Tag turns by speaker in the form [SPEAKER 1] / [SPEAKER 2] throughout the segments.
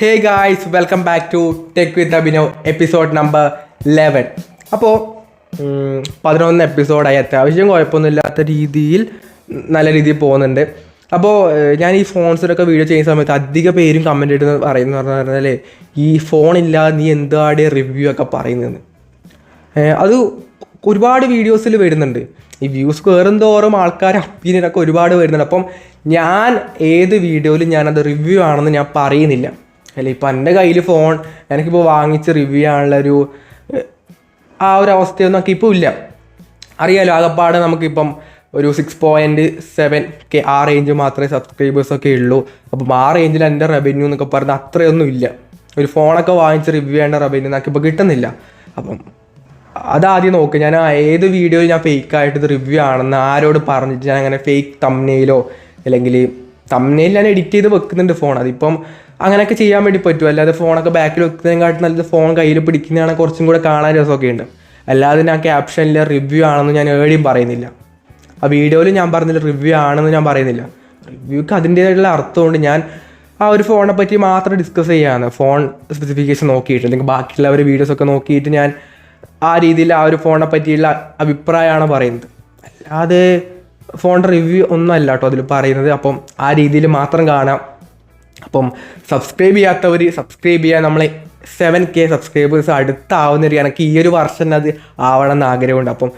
[SPEAKER 1] Hey guys, welcome back to tech with Abhinav episode number 11. അപ്പോൾ 11 എപ്പിസോഡായി. അത്യാവശ്യം കുഴപ്പമൊന്നുമില്ലാത്ത രീതിയിൽ നല്ല രീതിയിൽ പോകുന്നുണ്ട്. അപ്പോൾ ഞാൻ ഈ ഫോൺസിലൊക്കെ വീഡിയോ ചെയ്യുന്ന സമയത്ത് അധിക പേരും കമൻറ്റ് ഇട്ട് പറഞ്ഞാൽ ഈ ഫോണില്ലാതെ നീ എന്താണ് റിവ്യൂ ഒക്കെ പറയുന്നതെന്ന്. അത് ഒരുപാട് വീഡിയോസിൽ വരുന്നുണ്ട്. ഈ വ്യൂസ് കയറുന്തോറും ആൾക്കാർ ഒപ്പീനിയനൊക്കെ ഒരുപാട് വരുന്നുണ്ട്. അപ്പം ഞാൻ ഏത് വീഡിയോയിലും ഞാനത് റിവ്യൂ ആണെന്ന് ഞാൻ പറയുന്നില്ല. അല്ല, ഇപ്പം എൻ്റെ കയ്യിൽ ഫോൺ എനിക്കിപ്പോൾ വാങ്ങിച്ച് റിവ്യൂ ആണുള്ളൊരു ആ ഒരു അവസ്ഥയൊന്നും നമുക്ക് ഇപ്പോൾ ഇല്ല. അറിയാലോ, ആകപ്പാടെ നമുക്കിപ്പം ഒരു 6.7K ആ റേഞ്ച് മാത്രമേ സബ്സ്ക്രൈബേഴ്സൊക്കെ ഉള്ളൂ. അപ്പം ആ റേഞ്ചിൽ എൻ്റെ റവന്യൂ എന്നൊക്കെ പറഞ്ഞാൽ അത്രയൊന്നും ഇല്ല. ഒരു ഫോണൊക്കെ വാങ്ങിച്ച് റിവ്യൂ ചെയ്യേണ്ട റവന്യൂ നമുക്കിപ്പോൾ കിട്ടുന്നില്ല. അപ്പം അതാദ്യം നോക്ക്. ഞാൻ ഏത് വീഡിയോയിൽ ഞാൻ ഫേക്കായിട്ട് ഇത് റിവ്യൂ ആണെന്ന് ആരോട് പറഞ്ഞിട്ട് ഞാൻ അങ്ങനെ ഫേക്ക് തംബ്നെയിലോ അല്ലെങ്കിൽ തംബ്നെയിൽ ഞാൻ എഡിറ്റ് ചെയ്ത് വെക്കുന്നുണ്ട് ഫോൺ. അതിപ്പം അങ്ങനെയൊക്കെ ചെയ്യാൻ വേണ്ടി പറ്റും. അല്ലാതെ ഫോണൊക്കെ ബാക്കിൽ വെക്കുന്നതിനെക്കാട്ടും നല്ലത് ഫോൺ കയ്യിൽ പിടിക്കുന്നതാണ് കുറച്ചും കൂടെ കാണാൻ രസമൊക്കെ ഉണ്ട്. അല്ലാതെ ഞാൻ ക്യാപ്ഷനിൽ റിവ്യൂ ആണെന്ന് ഞാൻ എവിടെയും പറയുന്നില്ല. ആ വീഡിയോയിൽ ഞാൻ പറഞ്ഞില്ല റിവ്യൂ ആണെന്ന് ഞാൻ പറയുന്നില്ല. റിവ്യൂക്ക് അതിൻ്റേതായിട്ടുള്ള അർത്ഥമുണ്ട്. ഞാൻ ആ ഒരു ഫോണിനെ പറ്റി മാത്രം ഡിസ്കസ് ചെയ്യുകയാണ്. ഫോൺ സ്പെസിഫിക്കേഷൻ നോക്കിയിട്ട് അല്ലെങ്കിൽ ബാക്കിയുള്ളവരുടെ വീഡിയോസൊക്കെ നോക്കിയിട്ട് ഞാൻ ആ രീതിയിൽ ആ ഒരു ഫോണിനെ പറ്റിയുള്ള അഭിപ്രായമാണ് പറയുന്നത്. അല്ലാതെ ഫോണിൻ്റെ റിവ്യൂ ഒന്നും അല്ല കേട്ടോ അതിൽ പറയുന്നത്. അപ്പം ആ രീതിയിൽ മാത്രം കാണാം. അപ്പം സബ്സ്ക്രൈബ് ചെയ്യാത്തവർ സബ്സ്ക്രൈബ് ചെയ്യാൻ. നമ്മളെ 7K സബ്സ്ക്രൈബേഴ്സ് അടുത്താവുന്നൊരു എനിക്ക് ഈ ഒരു വർഷം അത് ആവണം എന്ന് ആഗ്രഹമുണ്ട്. അപ്പം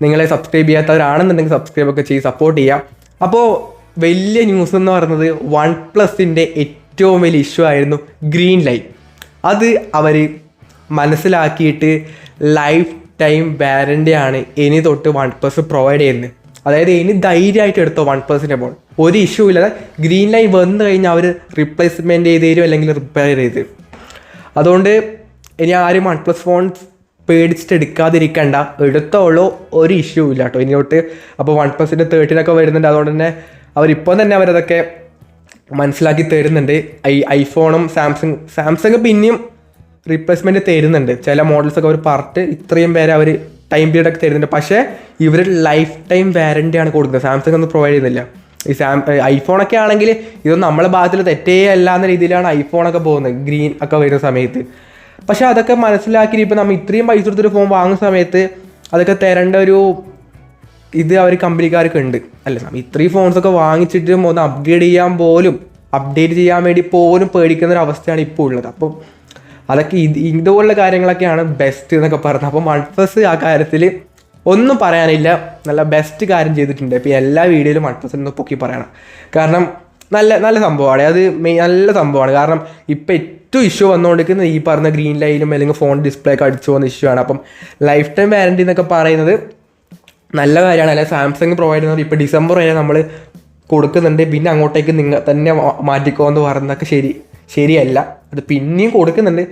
[SPEAKER 1] നിങ്ങളെ സബ്സ്ക്രൈബ് ചെയ്യാത്തവരാണെന്നുണ്ടെങ്കിൽ സബ്സ്ക്രൈബൊക്കെ ചെയ്ത് സപ്പോർട്ട് ചെയ്യാം. അപ്പോൾ വലിയ ന്യൂസ് എന്ന് പറയുന്നത് OnePlusൻ്റെ ഏറ്റവും വലിയ ഇഷ്യൂ ആയിരുന്നു ഗ്രീൻ ലൈറ്റ്. അത് അവർ മനസ്സിലാക്കിയിട്ട് ലൈഫ് ടൈം വാറണ്ടി ആണ് ഇനി തൊട്ട് OnePlus പ്രൊവൈഡ് ചെയ്യുന്നത്. അതായത് ഇനി ധൈര്യമായിട്ട് എടുത്തോ OnePlusൻ്റെ ഫോൺ, ഒരു ഇഷ്യൂ ഇല്ലാതെ. ഗ്രീൻ ലൈൻ വന്നു കഴിഞ്ഞാൽ അവർ റീപ്ലേസ്മെൻറ്റ് ചെയ്ത് തരും അല്ലെങ്കിൽ റിപ്പയർ ചെയ്ത് തരും. അതുകൊണ്ട് ഇനി ആരും OnePlus ഫോൺ പേടിച്ചിട്ട് എടുക്കാതിരിക്കണ്ട, എടുത്തോളൂ, ഒരു ഇഷ്യൂ ഇല്ല കേട്ടോ ഇനി തൊട്ട്. അപ്പോൾ OnePlusൻ്റെ 13 വരുന്നുണ്ട്. അതുകൊണ്ട് തന്നെ അവരിപ്പോൾ തന്നെ അവരതൊക്കെ മനസ്സിലാക്കി തരുന്നുണ്ട്. ഐഫോണും സാംസങ് പിന്നെയും റീപ്ലേസ്മെൻറ്റ് തരുന്നുണ്ട്. ചില മോഡൽസൊക്കെ അവർ പറഞ്ഞിട്ട് ഇത്രയും പേരെ അവർ ടൈം പീരീഡൊക്കെ തരുന്നുണ്ട്. പക്ഷേ ഇവർ ലൈഫ് ടൈം വാറണ്ടിയാണ് കൊടുക്കുന്നത്. സാംസങ് ഒന്നും പ്രൊവൈഡ് ചെയ്യുന്നില്ല. ഈ ഐഫോണൊക്കെ ആണെങ്കിൽ ഇതൊന്നും നമ്മളെ ഭാഗത്തിൽ തെറ്റേ അല്ല എന്ന രീതിയിലാണ് ഐഫോണൊക്കെ പോകുന്നത് ഗ്രീൻ ഒക്കെ വരുന്ന സമയത്ത്. പക്ഷേ അതൊക്കെ മനസ്സിലാക്കി ഇപ്പോൾ നമ്മൾ ഇത്രയും പൈസ കൊടുത്തൊരു ഫോൺ വാങ്ങുന്ന സമയത്ത് അതൊക്കെ തരേണ്ട ഒരു ഇത് അവർ കമ്പനിക്കാർക്ക് ഉണ്ട്. അല്ല, നമ്മൾ ഇത്രയും ഫോൺസൊക്കെ വാങ്ങിച്ചിട്ട് ഒന്ന് അപ്ഡേറ്റ് ചെയ്യാൻ വേണ്ടി പോലും പേടിക്കുന്ന ഒരു അവസ്ഥയാണ് ഇപ്പോൾ ഉള്ളത്. അപ്പം അതൊക്കെ ഇതുപോലുള്ള കാര്യങ്ങളൊക്കെയാണ് ബെസ്റ്റ് എന്നൊക്കെ പറഞ്ഞത്. അപ്പം OnePlus ആ കാര്യത്തിൽ ഒന്നും പറയാനില്ല, നല്ല ബെസ്റ്റ് കാര്യം ചെയ്തിട്ടുണ്ട്. ഇപ്പോൾ എല്ലാ വീഡിയോയിലും OnePlus ഒന്ന് പൊക്കി പറയണം. കാരണം നല്ല സംഭവമാണ് അത്. നല്ല സംഭവമാണ്. കാരണം ഇപ്പോൾ ഏറ്റവും ഇഷ്യൂ വന്നുകൊണ്ടിരിക്കുന്നത് ഈ പറഞ്ഞ ഗ്രീൻ ലൈനും അല്ലെങ്കിൽ ഫോൺ ഡിസ്പ്ലേ ഒക്കെ അടിച്ചു പോകുന്ന ഇഷ്യൂ ആണ്. അപ്പം ലൈഫ് ടൈം വാറണ്ടി എന്നൊക്കെ പറയുന്നത് നല്ല കാര്യമാണ്. അല്ലെങ്കിൽ സാംസങ് പ്രൊവൈഡ് ചെയ്യുന്നത് ഇപ്പോൾ ഡിസംബർ വരെ നമ്മൾ കൊടുക്കുന്നുണ്ട്. പിന്നെ അങ്ങോട്ടേക്ക് നിങ്ങൾ തന്നെ മാറ്റിക്കോ എന്ന് പറയുന്നതൊക്കെ ശരിയല്ല. അത് പിന്നെയും കൊടുക്കുന്നുണ്ട്.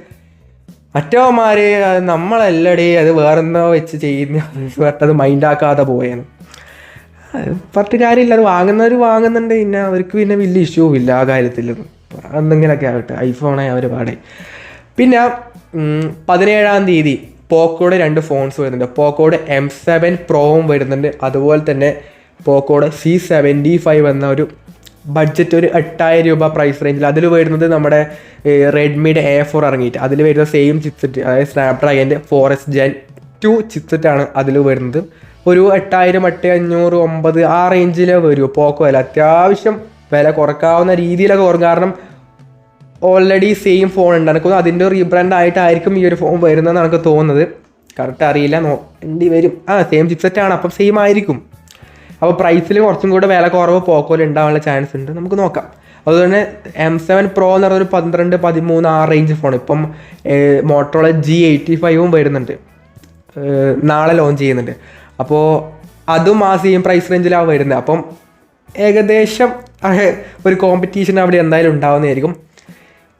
[SPEAKER 1] മറ്റവന്മാർ നമ്മളല്ലടേ അത് വേറെന്തോ വെച്ച് ചെയ്യുന്നത് മൈൻഡാക്കാതെ പോയെന്ന് പറഞ്ഞിട്ട് കാര്യമില്ല. അത് വാങ്ങുന്നവർ വാങ്ങുന്നുണ്ട്. പിന്നെ അവർക്ക് പിന്നെ വലിയ ഇഷ്യൂ ഇല്ല ആ കാര്യത്തിൽ. എന്തെങ്കിലുമൊക്കെ ആകട്ടെ, ഐഫോണെ അവർ പാടെ. പിന്നെ 17-ാം തീയതി പോക്കോയുടെ 2 ഫോൺസ് വരുന്നുണ്ട്. പോക്കോയുടെ M7 പ്രോവും വരുന്നുണ്ട്. അതുപോലെ തന്നെ പോക്കോയുടെ C75 എന്ന ഒരു ബഡ്ജറ്റ്, ഒരു 8000 രൂപ പ്രൈസ് റേഞ്ചിൽ. അതിൽ വരുന്നത് നമ്മുടെ റെഡ്മിയുടെ A4 ഇറങ്ങിയിട്ട് അതിൽ വരുന്ന സെയിം ചിപ്സെറ്റ്, അതായത് സ്നാപ്ഡ്രാഗൻ്റെ 4S Gen 2 ചിപ്സെറ്റാണ് അതിൽ വരുന്നത്. ഒരു 8000, 8500, 9 ആ റേഞ്ചിൽ വരുമോ പോക്കോ. വില അത്യാവശ്യം വില കുറക്കാവുന്ന രീതിയിലൊക്കെ കുറഞ്ഞു. കാരണം ഓൾറെഡി സെയിം ഫോൺ ഉണ്ട്. എനിക്കൊന്നും അതിൻ്റെ റീബ്രാൻഡ് ആയിട്ടായിരിക്കും ഈ ഒരു ഫോൺ വരുന്നതെന്ന് എനിക്ക് തോന്നുന്നത്. കറക്റ്റ് അറിയില്ല, നോക്കേണ്ടി വരും. സെയിം ചിപ്സെറ്റാണ്, അപ്പം സെയിം ആയിരിക്കും. അപ്പോൾ പ്രൈസിൽ കുറച്ചും കൂടെ വില കുറവ് പോക്കോയിൽ ഉണ്ടാവാനുള്ള ചാൻസ് ഉണ്ട്. നമുക്ക് നോക്കാം. അതുപോലെ തന്നെ M7 Pro എന്ന് പറഞ്ഞൊരു 12, 13 ആ റേഞ്ച് ഫോൺ ഇപ്പം മോട്ടോറോള G85 വരുന്നുണ്ട്. നാളെ ലോഞ്ച് ചെയ്യുന്നുണ്ട്. അപ്പോൾ അതും ആ സെയിം പ്രൈസ് റേഞ്ചിലാണ് വരുന്നത്. അപ്പം ഏകദേശം ഒരു കോമ്പറ്റീഷൻ അവിടെ എന്തായാലും ഉണ്ടാവുന്നതായിരിക്കും.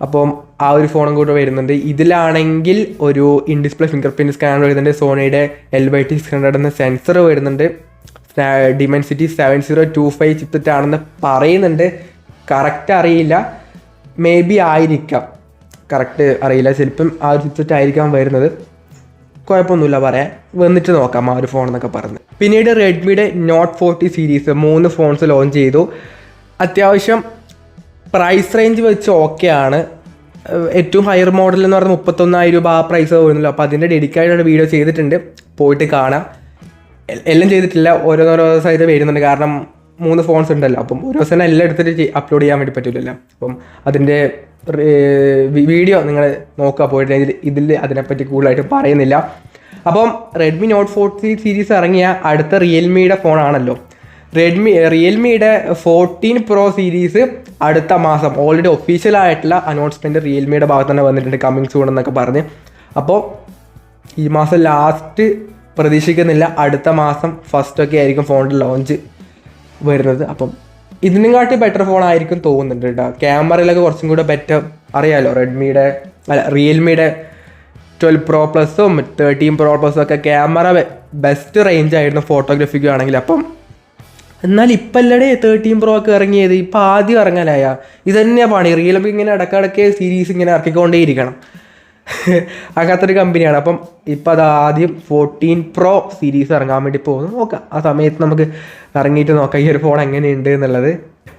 [SPEAKER 1] അപ്പം ആ ഒരു ഫോണും കൂടെ വരുന്നുണ്ട്. ഇതിലാണെങ്കിൽ ഒരു in display finger print scanner വരുന്നുണ്ട്. സോണിയുടെ LYT600 എന്ന സെൻസർ വരുന്നുണ്ട്. Dimensity 7025 ചിപ്സെറ്റ് ആണെന്ന് പറയുന്നുണ്ട്. കറക്റ്റ് അറിയില്ല, മേ ബി ആയിരിക്കാം, കറക്റ്റ് അറിയില്ല. ചിലപ്പം ആ ഒരു ചിപ്സെറ്റ് ആയിരിക്കാം വരുന്നത്. കുഴപ്പമൊന്നുമില്ല, പറയാം, വന്നിട്ട് നോക്കാം ആ ഒരു ഫോൺ എന്നൊക്കെ പറഞ്ഞ്. പിന്നീട് റെഡ്മിയുടെ Note 40 സീരീസ് 3 ഫോൺസ് ലോഞ്ച് ചെയ്തു. അത്യാവശ്യം പ്രൈസ് റേഞ്ച് വെച്ച് ഓക്കെ ആണ്. ഏറ്റവും ഹയർ മോഡൽ എന്ന് പറഞ്ഞാൽ 31,000 രൂപ ആ പ്രൈസ് വരുന്നല്ലോ. അപ്പോൾ അതിൻ്റെ ഡെഡിക്കേറ്റഡ് വീഡിയോ ചെയ്തിട്ടുണ്ട്, പോയിട്ട് കാണാം. എല്ലാം ചെയ്തിട്ടില്ല, ഓരോന്നോരോ ദിവസമായിട്ട് വരുന്നുണ്ട്. കാരണം 3 ഫോൺസ് ഉണ്ടല്ലോ, അപ്പം ഒരു ദിവസം എല്ലാം എടുത്തിട്ട് അപ്ലോഡ് ചെയ്യാൻ വേണ്ടി പറ്റില്ലല്ലോ. അപ്പം അതിൻ്റെ വീഡിയോ നിങ്ങൾ നോക്കുക പോയിട്ട്, ഇതിൽ അതിനെപ്പറ്റി കൂടുതലായിട്ട് പറയുന്നില്ല. അപ്പം റെഡ്മി നോട്ട് 40 സീരീസ് ഇറങ്ങിയ അടുത്ത റിയൽമിയുടെ ഫോണാണല്ലോ. റിയൽമിയുടെ 14 Pro സീരീസ് അടുത്ത മാസം ഓൾറെഡി ഒഫീഷ്യലായിട്ടുള്ള അനൗൺസ്മെൻറ്റ് റിയൽമിയുടെ ഭാഗത്ത് തന്നെ വന്നിട്ടുണ്ട്, കമ്മിങ് സൂൺ എന്നൊക്കെ പറഞ്ഞ്. അപ്പോൾ ഈ മാസം ലാസ്റ്റ് പ്രതീക്ഷിക്കുന്നില്ല, അടുത്ത മാസം ഫസ്റ്റൊക്കെ ആയിരിക്കും ഫോണിൻ്റെ ലോഞ്ച് വരുന്നത്. അപ്പം ഇതിനും കാട്ടി ബെറ്റർ ഫോണായിരിക്കും തോന്നുന്നുണ്ട് കേട്ടോ. ക്യാമറയിലൊക്കെ കുറച്ചും കൂടെ ബെറ്റർ അറിയാമല്ലോ. റിയൽമിയുടെ 12 Pro പ്ലസും 13 Pro പ്ലസും ഒക്കെ ക്യാമറ ബെസ്റ്റ് റേഞ്ച് ആയിരുന്നു ഫോട്ടോഗ്രാഫിക്ക് ആണെങ്കിൽ. അപ്പം എന്നാൽ ഇപ്പം അല്ലടേ 13 Pro ഒക്കെ ഇറങ്ങിയത്, ഇപ്പം ആദ്യം ഇറങ്ങാനായ ഇത് തന്നെയാണ് പണി. റിയൽമി ഇങ്ങനെ ഇടയ്ക്കിടയ്ക്ക് സീരീസ് ഇങ്ങനെ ഇറക്കിക്കൊണ്ടേയിരിക്കണം, അങ്ങനത്തെ ഒരു കമ്പനിയാണ്. അപ്പം ഇപ്പം അത് ആദ്യം 14 Pro സീരീസ് ഇറങ്ങാൻ വേണ്ടി പോകുന്നു. നോക്കാം, ആ സമയത്ത് നമുക്ക് ഇറങ്ങിയിട്ട് നോക്കാം ഈ ഒരു ഫോൺ എങ്ങനെയുണ്ട് എന്നുള്ളത്.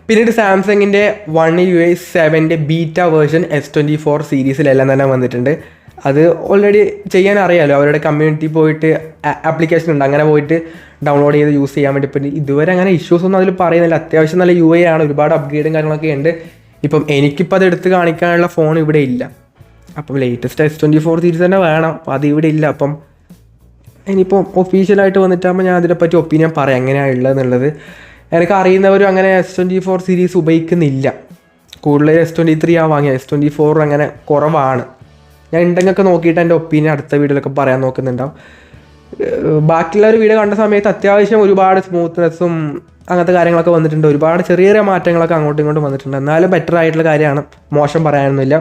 [SPEAKER 1] പിന്നീട് സാംസങ്ങിൻ്റെ One UI 7 beta version S24 സീരീസിലെല്ലാം തന്നെ വന്നിട്ടുണ്ട്. അത് ഓൾറെഡി ചെയ്യാൻ അറിയാമല്ലോ, അവരുടെ കമ്മ്യൂണിറ്റി പോയിട്ട് ആപ്ലിക്കേഷൻ ഉണ്ട്, അങ്ങനെ പോയിട്ട് ഡൗൺലോഡ് ചെയ്ത് യൂസ് ചെയ്യാൻ വേണ്ടി പറ്റും. ഇതുവരെ അങ്ങനെ ഇഷ്യൂസ് ഒന്നും അതിൽ പറയുന്നില്ല. അത്യാവശ്യം നല്ല UI ആണ്, ഒരുപാട് അപ്ഗ്രേഡും കാര്യങ്ങളൊക്കെ ഉണ്ട്. ഇപ്പം എനിക്കിപ്പോൾ അത് എടുത്ത് കാണിക്കാനുള്ള ഫോൺ ഇവിടെ ഇല്ല. അപ്പം ലേറ്റസ്റ്റ് S24 സീരീസ് തന്നെ വേണം, അപ്പം അത് ഇവിടെ ഇല്ല. അപ്പം ഇനിയിപ്പോൾ ഒഫീഷ്യലായിട്ട് വന്നിട്ടാകുമ്പോൾ ഞാൻ അതിനെപ്പറ്റി ഒപ്പീനിയൻ പറയാം എങ്ങനെയാണ് ഉള്ളതെന്നുള്ളത്. എനിക്ക് അറിയുന്നവരും അങ്ങനെ S24 സീരീസ് ഉപയോഗിക്കുന്നില്ല. കൂടുതൽ S23 വാങ്ങിയ S24 അങ്ങനെ കുറവാണ്. ഞാൻ ഉണ്ടെങ്കിലൊക്കെ നോക്കിയിട്ട് എൻ്റെ ഒപ്പീനിയൻ അടുത്ത വീഡിയോയിലൊക്കെ പറയാൻ നോക്കുന്നുണ്ടാവും. ബാക്കിയുള്ള ഒരു വീഡിയോ കണ്ട സമയത്ത് അത്യാവശ്യം ഒരുപാട് സ്മൂത്ത്നെസ്സും അങ്ങനത്തെ കാര്യങ്ങളൊക്കെ വന്നിട്ടുണ്ട്. ഒരുപാട് ചെറിയ ചെറിയ മാറ്റങ്ങളൊക്കെ അങ്ങോട്ടും ഇങ്ങോട്ടും വന്നിട്ടുണ്ട്. എന്നാലും ബെറ്റർ ആയിട്ടുള്ള കാര്യമാണ്, മോശം പറയാനൊന്നുമില്ല.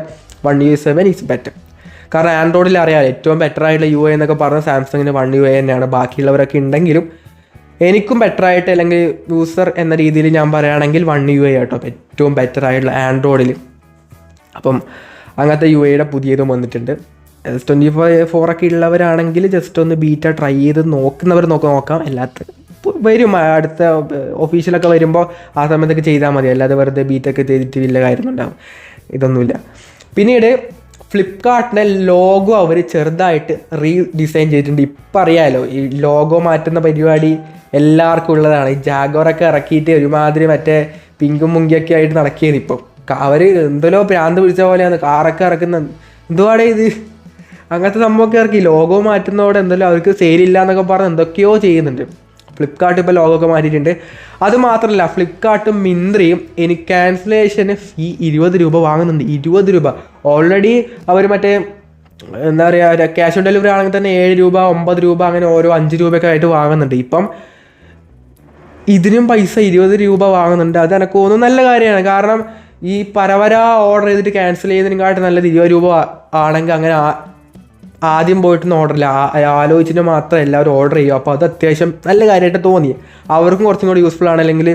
[SPEAKER 1] One UI 7 is better. കാരണം ആൻഡ്രോയിഡിൽ അറിയാം ഏറ്റവും ബെറ്റർ ആയിട്ടുള്ള UI എന്നൊക്കെ പറഞ്ഞാൽ സാംസങ്ങിന് One UI തന്നെയാണ്. ബാക്കിയുള്ളവരൊക്കെ ഉണ്ടെങ്കിലും എനിക്കും ബെറ്റർ ആയിട്ട്, അല്ലെങ്കിൽ യൂസർ എന്ന രീതിയിൽ ഞാൻ പറയുകയാണെങ്കിൽ One UI ആട്ടോ ഏറ്റവും ബെറ്റർ ആയിട്ടുള്ള ആൻഡ്രോയിഡിൽ. അപ്പം അങ്ങനത്തെ UIയുടെ പുതിയതും വന്നിട്ടുണ്ട്. S24 ഒക്കെ ഉള്ളവരാണെങ്കിൽ ജസ്റ്റ് ഒന്ന് ബീറ്റ ട്രൈ ചെയ്ത് നോക്കുന്നവർ നോക്കാം. എല്ലാത്തിനും വരും, അടുത്ത ഒഫീഷ്യലൊക്കെ വരുമ്പോൾ ആ സമയത്തൊക്കെ ചെയ്താൽ മതി. അല്ലാതെ വെറുതെ ബീറ്റൊക്കെ ചെയ്തിട്ട് വലിയ കാര്യമൊന്നുണ്ടാവും, ഇതൊന്നുമില്ല. പിന്നീട് ഫ്ലിപ്കാർട്ടിൻ്റെ ലോഗോ അവർ ചെറുതായിട്ട് റീഡിസൈൻ ചെയ്തിട്ടുണ്ട്. ഇപ്പം അറിയാമല്ലോ ഈ ലോഗോ മാറ്റുന്ന പരിപാടി എല്ലാവർക്കും ഉള്ളതാണ്. ഈ ജാഗോറൊക്കെ ഇറക്കിയിട്ട് ഒരുമാതിരി മറ്റേ പിങ്കും മുങ്കിയൊക്കെ ആയിട്ട് നടക്കിയത്. ഇപ്പം അവർ എന്തല്ലോ ഭ്രാന്ത് പിടിച്ച പോലെയാണ് കാറൊക്കെ ഇറക്കുന്നത്. എന്തുവാടേ ഇത്, അങ്ങനത്തെ സംഭവമൊക്കെ ഇറക്കി. ലോഗോ മാറ്റുന്നതോടെ എന്തല്ലോ അവർക്ക് സെയിലില്ല എന്നൊക്കെ പറഞ്ഞ് എന്തൊക്കെയോ ചെയ്യുന്നുണ്ട്. ഫ്ലിപ്കാർട്ട് ഇപ്പോൾ ലോഗോ ഒക്കെ മാറ്റിയിട്ടുണ്ട്. അത് മാത്രമല്ല ഫ്ലിപ്കാർട്ടും മിന്ത്രയും ഇനി ക്യാൻസലേഷന് ഫീ 20 രൂപ വാങ്ങുന്നുണ്ട്. 20 രൂപ. ഓൾറെഡി അവർ മറ്റേ എന്താ പറയുക ക്യാഷ് ഓൺ ഡെലിവറി ആണെങ്കിൽ തന്നെ 7 രൂപ 9 രൂപ അങ്ങനെ ഓരോ 5 രൂപയൊക്കെ ആയിട്ട് വാങ്ങുന്നുണ്ട്. ഇപ്പം ഇതിനും പൈസ 20 രൂപ വാങ്ങുന്നുണ്ട്. അത് എനിക്ക് തോന്നുന്നു നല്ല കാര്യമാണ്. കാരണം ഈ പരവര ഓർഡർ ചെയ്തിട്ട് ക്യാൻസൽ ചെയ്തതിനെക്കാട്ടും നല്ലത് 20 രൂപ ആണെങ്കിൽ അങ്ങനെ ആദ്യം പോയിട്ടൊന്നും ഓർഡറില്ല, ആലോചിച്ചിട്ട് മാത്രം എല്ലാവരും ഓർഡർ ചെയ്യും. അപ്പോൾ അത് അത്യാവശ്യം നല്ല കാര്യമായിട്ട് തോന്നി. അവർക്കും കുറച്ചും കൂടി യൂസ്ഫുൾ ആണ്. അല്ലെങ്കിൽ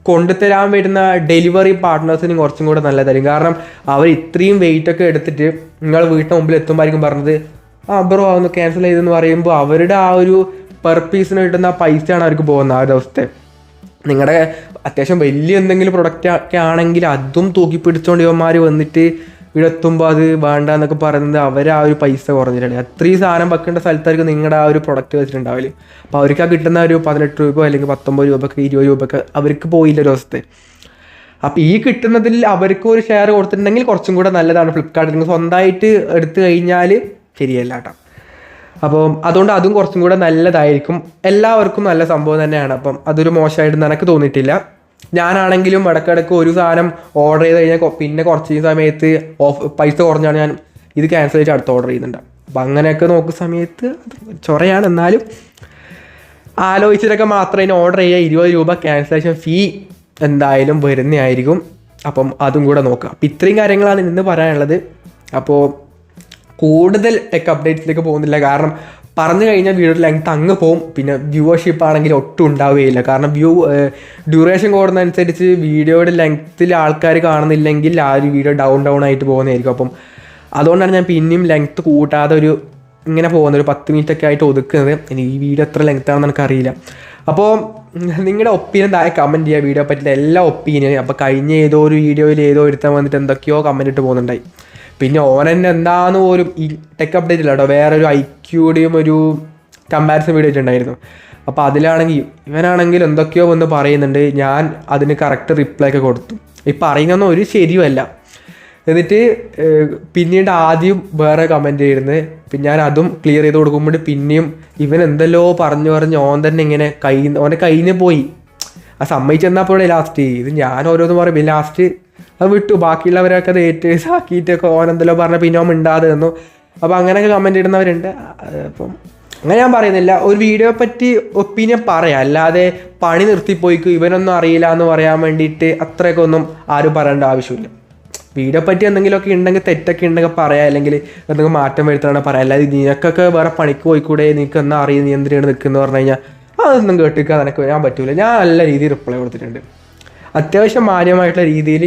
[SPEAKER 1] കൊണ്ടുതരാൻ വരുന്ന ഡെലിവറി പാർട്ട്നേഴ്സിനും കുറച്ചും കൂടെ നല്ലതായിരിക്കും. കാരണം അവർ ഇത്രയും വെയിറ്റൊക്കെ എടുത്തിട്ട് നിങ്ങൾ വീട്ടിന് മുമ്പിൽ എത്തുമ്പോഴായിരിക്കും പറഞ്ഞത് ബ്രോ ഒന്ന് ക്യാൻസൽ ചെയ്തെന്ന് പറയുമ്പോൾ അവരുടെ ആ ഒരു പെർ പീസിന് കിട്ടുന്ന പൈസയാണ് അവർക്ക് പോകുന്നത് ആ ദിവസത്തെ. നിങ്ങളുടെ അത്യാവശ്യം വലിയ എന്തെങ്കിലും പ്രൊഡക്റ്റ് ഒക്കെ ആണെങ്കിൽ അതും തൂക്കി പിടിച്ചുകൊണ്ട് ഇവന്മാർ വന്നിട്ട് ഇവിടെ എത്തുമ്പോൾ അത് വേണ്ട എന്നൊക്കെ പറയുന്നത് അവർ ആ ഒരു പൈസ കുറഞ്ഞിട്ടുണ്ട്. അത്രയും സാധനം വെക്കേണ്ട സ്ഥലത്തായിരിക്കും നിങ്ങളുടെ ആ ഒരു പ്രൊഡക്റ്റ് വെച്ചിട്ടുണ്ടാവില്ല. അപ്പോൾ അവർക്ക് ആ കിട്ടുന്ന ഒരു 18 രൂപ അല്ലെങ്കിൽ 19 രൂപക്ക് 20 രൂപക്ക് അവർക്ക് പോയില്ല ഒരു ദിവസത്തെ. അപ്പോൾ ഈ കിട്ടുന്നതിൽ അവർക്ക് ഒരു ഷെയർ കൊടുത്തിട്ടുണ്ടെങ്കിൽ കുറച്ചും കൂടെ നല്ലതാണ്. ഫ്ലിപ്കാർട്ടിൽ നിങ്ങൾ സ്വന്തമായിട്ട് എടുത്തു കഴിഞ്ഞാൽ ശരിയല്ല കേട്ടോ. അപ്പം അതുകൊണ്ട് അതും കുറച്ചും കൂടെ നല്ലതായിരിക്കും. എല്ലാവർക്കും നല്ല സംഭവം തന്നെയാണ്. അപ്പം അതൊരു മോശമായിട്ട് എനിക്ക് തോന്നിയിട്ടില്ല. ഞാനാണെങ്കിലും ഇടയ്ക്കിടയ്ക്ക് ഒരു സാധനം ഓർഡർ ചെയ്ത് കഴിഞ്ഞാൽ പിന്നെ കുറച്ച് സമയത്ത് പൈസ കുറഞ്ഞാണ് ഞാൻ ഇത് ക്യാൻസൽ ചെയ്തിട്ട് അടുത്ത് ഓർഡർ ചെയ്യുന്നുണ്ട്. അപ്പം അങ്ങനെയൊക്കെ നോക്കുന്ന സമയത്ത് ചൊറയാണ്. എന്നാലും ആലോചിച്ചിട്ടൊക്കെ മാത്രം ഇതിന് ഓർഡർ ചെയ്യുക. 20 രൂപ ക്യാൻസലേഷൻ ഫീ എന്തായാലും വരുന്നതായിരിക്കും. അപ്പം അതും കൂടെ നോക്കുക. അപ്പം ഇത്രയും കാര്യങ്ങളാണ് ഇന്ന് പറയാനുള്ളത്. അപ്പോൾ കൂടുതൽ ടെക് അപ്ഡേറ്റ്സിലേക്ക് പോകുന്നില്ല. കാരണം പറഞ്ഞു കഴിഞ്ഞാൽ വീഡിയോ ലെങ്ത് അങ്ങ് പോവും. പിന്നെ വ്യൂവർഷിപ്പ് ആണെങ്കിൽ ഒട്ടും ഉണ്ടാവുകയില്ല. കാരണം ഡ്യൂറേഷൻ കൂടുന്നതനുസരിച്ച് വീഡിയോയുടെ ലെങ്ത്തിൽ ആൾക്കാർ കാണുന്നില്ലെങ്കിൽ ആ ഒരു വീഡിയോ ഡൗൺ ആയിട്ട് പോകുന്നതായിരിക്കും. അപ്പം അതുകൊണ്ടാണ് ഞാൻ പിന്നെയും ലെങ്ത്ത് കൂട്ടാതെ ഒരു ഇങ്ങനെ പോകുന്നത്, ഒരു 10 മിനിറ്റൊക്കെ ആയിട്ട് ഒതുക്കുന്നത്. ഇനി ഈ വീഡിയോ എത്ര ലെങ്ത് ആണെന്ന് എനിക്കറിയില്ല. അപ്പോൾ നിങ്ങളുടെ ഒപ്പീനിയൻ താഴെ കമൻറ്റ് ചെയ്യുക, വീഡിയോ പറ്റിയ എല്ലാ ഒപ്പീനിയനും. അപ്പോൾ കഴിഞ്ഞ ഏതോ ഒരു വീഡിയോയിൽ ഏതോ എടുത്താൽ വന്നിട്ട് എന്തൊക്കെയോ കമൻറ്റ് ഇട്ട് പോകുന്നുണ്ടായി. പിന്നെ ഓൻ തന്നെ എന്താന്ന് പോലും ഈ ടെക് അപ്ഡേറ്റ് ഇല്ല കേട്ടോ, വേറൊരു ഐക്യൂടെയും ഒരു കമ്പാരിസൺ വീഡിയോ വെച്ചിട്ടുണ്ടായിരുന്നു. അപ്പോൾ അതിലാണെങ്കിൽ ഇവനാണെങ്കിൽ എന്തൊക്കെയോ ഒന്ന് പറയുന്നുണ്ട്, ഞാൻ അതിന് കറക്റ്റ് റിപ്ലൈ ഒക്കെ കൊടുത്തു. ഈ പറയുന്നൊന്നും ഒരു ശരിയുമല്ല. എന്നിട്ട് പിന്നീട് ആദ്യം വേറെ കമൻറ്റ് ചെയ്യുന്നത്, പിന്നെ ഞാൻ അതും ക്ലിയർ ചെയ്ത് കൊടുക്കുമ്പോൾ പിന്നെയും ഇവൻ എന്തെല്ലോ പറഞ്ഞ് ഓൻ തന്നെ ഇങ്ങനെ ഓൻ്റെ കയ്യിൽ നിന്ന് പോയി. ആ സമ്മതിച്ചെന്നപ്പോഴേ ലാസ്റ്റ് ഇത് ഞാൻ ഓരോന്ന് പറയും, പിന്നെ ലാസ്റ്റ് അത് വിട്ടു. ബാക്കിയുള്ളവരൊക്കെ അത് ആക്കിയിട്ടൊക്കെ ഓൻ എന്തെല്ലോ പറഞ്ഞ പിന്നെ ഓൻ മിണ്ടാതെ തന്നു. അപ്പോൾ അങ്ങനെയൊക്കെ കമൻറ്റ് ഇടുന്നവരുണ്ട്. അപ്പം അങ്ങനെ ഞാൻ പറയുന്നില്ല, ഒരു വീഡിയോ പറ്റി ഒപ്പീനിയൻ പറയാം, അല്ലാതെ പണി നിർത്തിപ്പോയിക്കും ഇവനൊന്നും അറിയില്ല എന്ന് പറയാൻ വേണ്ടിയിട്ട് അത്രയൊക്കെ ഒന്നും ആരും പറയേണ്ട ആവശ്യമില്ല. വീഡിയോ പറ്റി എന്തെങ്കിലുമൊക്കെ ഉണ്ടെങ്കിൽ തെറ്റൊക്കെ ഉണ്ടെങ്കിൽ പറയാം, അല്ലെങ്കിൽ എന്തെങ്കിലും മാറ്റം വരുത്തണമെങ്കിൽ പറയാം. അല്ലാതെ നിനക്കൊക്കെ വേറെ പണിക്ക് പോയിക്കൂടെ, നിനക്ക് എന്നാ അറിയുന്നത്, നീ എന്തിനാണ് നിൽക്കുന്നത് പറഞ്ഞു കഴിഞ്ഞാൽ അതൊന്നും കേട്ടിക്കാൻ എനിക്ക് വരാൻ പറ്റൂല. ഞാൻ നല്ല രീതിയിൽ റിപ്ലൈ കൊടുത്തിട്ടുണ്ട്, അത്യാവശ്യം മാന്യമായിട്ടുള്ള രീതിയിൽ.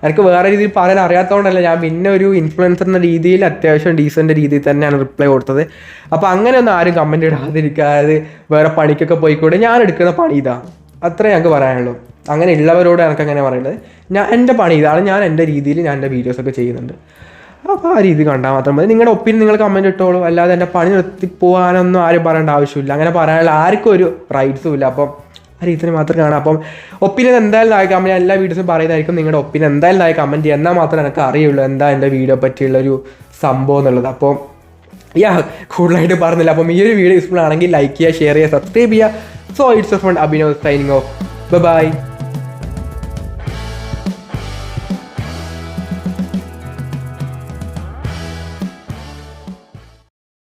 [SPEAKER 1] എനിക്ക് വേറെ രീതിയിൽ പറയാൻ അറിയാത്തതുകൊണ്ടല്ല, ഞാൻ പിന്നെ ഒരു ഇൻഫ്ലുവൻസർ എന്ന രീതിയിൽ അത്യാവശ്യം ഡീസൻ്റ് രീതിയിൽ തന്നെയാണ് റിപ്ലൈ കൊടുത്തത്. അപ്പോൾ അങ്ങനെയൊന്നും ആരും കമൻറ്റ് ഇടാതിരിക്കാതെ വേറെ പണിക്കൊക്കെ പോയിക്കൂടെ, ഞാൻ എടുക്കുന്ന പണി ഇതാ, അത്രേ ഞങ്ങൾക്ക് പറയാനുള്ളൂ. അങ്ങനെ ഉള്ളവരോട് എനിക്ക് അങ്ങനെ പറയുന്നത്, എൻ്റെ പണി ഇതാണ്, ഞാൻ എൻ്റെ രീതിയിൽ ഞാൻ എൻ്റെ വീഡിയോസൊക്കെ ചെയ്യുന്നുണ്ട്. അപ്പോൾ ആ രീതി കണ്ടാൽ മാത്രം മതി. നിങ്ങളുടെ ഒപ്പീനിയൻ നിങ്ങൾ കമൻറ്റ് ഇട്ടോളൂ, അല്ലാതെ എൻ്റെ പണി നിർത്തി പോകാനൊന്നും ആരും പറയേണ്ട ആവശ്യമില്ല. അങ്ങനെ പറയാനുള്ള ആർക്കും ഒരു റൈറ്റ്സും ഇല്ല. അപ്പം ആ രീതിയിൽ മാത്രം കാണാം. അപ്പം ഒപ്പീനിയൻ എന്തായാലും ആയി കമൻറ്റ്, എല്ലാ വീഡിയോസും പറയുന്നതായിരിക്കും. നിങ്ങളുടെ ഒപ്പീനിയൻ എന്തായാലും ആയി കമൻറ്റ് ചെയ്യുക, എന്നാൽ മാത്രമേ എനിക്ക് അറിയുള്ളൂ എന്താ എൻ്റെ വീഡിയോ പറ്റിയുള്ളൊരു സംഭവം എന്നുള്ളത്. അപ്പോൾ കൂടുതലായിട്ട് പറഞ്ഞില്ല. അപ്പം ഈ ഒരു വീഡിയോ യൂസ്ഫുൾ ആണെങ്കിൽ ലൈക്ക് ചെയ്യുക, ഷെയർ ചെയ്യുക, സബ്സ്ക്രൈബ് ചെയ്യുക. So it's a friend Abhinav signing off. By.